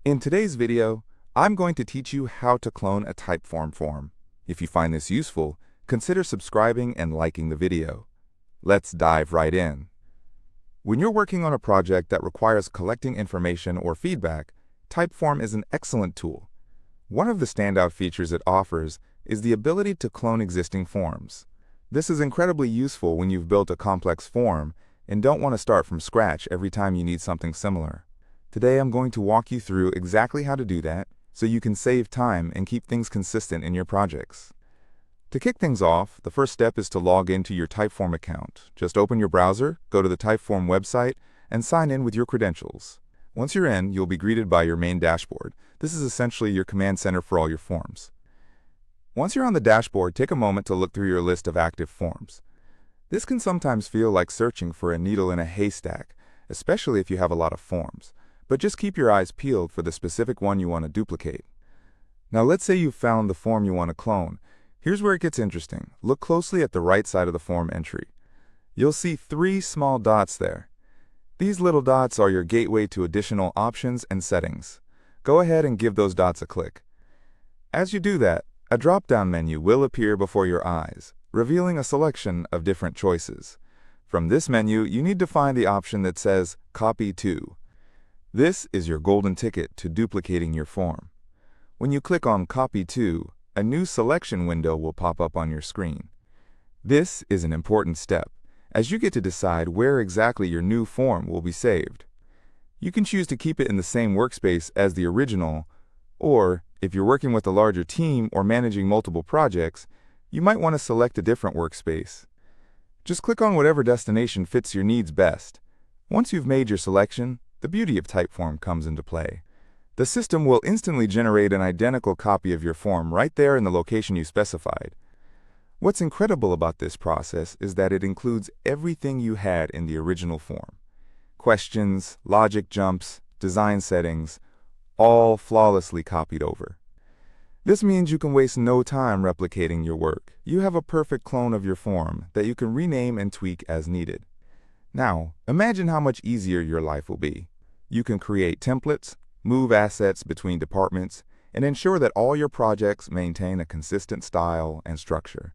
In today's video, I'm going to teach you how to clone a Typeform form. If you find this useful, consider subscribing and liking the video. Let's dive right in. When you're working on a project that requires collecting information or feedback, Typeform is an excellent tool. One of the standout features it offers is the ability to clone existing forms. This is incredibly useful when you've built a complex form and don't want to start from scratch every time you need something similar. Today I'm going to walk you through exactly how to do that so you can save time and keep things consistent in your projects. To kick things off, the first step is to log into your Typeform account. Just open your browser, go to the Typeform website, and sign in with your credentials. Once you're in, you'll be greeted by your main dashboard. This is essentially your command center for all your forms. Once you're on the dashboard, take a moment to look through your list of active forms. This can sometimes feel like searching for a needle in a haystack, especially if you have a lot of forms. But just keep your eyes peeled for the specific one you want to duplicate. Now let's say you've found the form you want to clone. Here's where it gets interesting. Look closely at the right side of the form entry. You'll see 3 small dots there. These little dots are your gateway to additional options and settings. Go ahead and give those dots a click. As you do that, a drop-down menu will appear before your eyes, revealing a selection of different choices. From this menu, you need to find the option that says Copy To. This is your golden ticket to duplicating your form. When you click on Copy To, a new selection window will pop up on your screen. This is an important step, as you get to decide where exactly your new form will be saved. You can choose to keep it in the same workspace as the original, or if you're working with a larger team or managing multiple projects, you might want to select a different workspace. Just click on whatever destination fits your needs best. Once you've made your selection, the beauty of Typeform comes into play. The system will instantly generate an identical copy of your form right there in the location you specified. What's incredible about this process is that it includes everything you had in the original form. Questions, logic jumps, design settings, all flawlessly copied over. This means you can waste no time replicating your work. You have a perfect clone of your form that you can rename and tweak as needed. Now, imagine how much easier your life will be. You can create templates, move assets between departments, and ensure that all your projects maintain a consistent style and structure.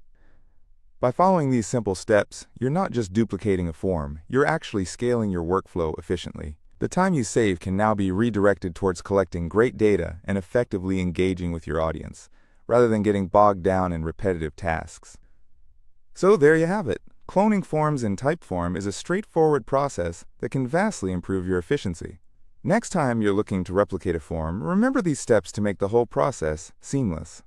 By following these simple steps, you're not just duplicating a form, you're actually scaling your workflow efficiently. The time you save can now be redirected towards collecting great data and effectively engaging with your audience, rather than getting bogged down in repetitive tasks. So there you have it. Cloning forms in Typeform is a straightforward process that can vastly improve your efficiency. Next time you're looking to replicate a form, remember these steps to make the whole process seamless.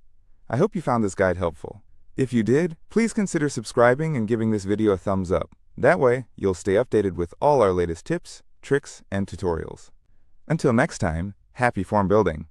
I hope you found this guide helpful. If you did, please consider subscribing and giving this video a thumbs up. That way, you'll stay updated with all our latest tips, tricks, and tutorials. Until next time, happy form building!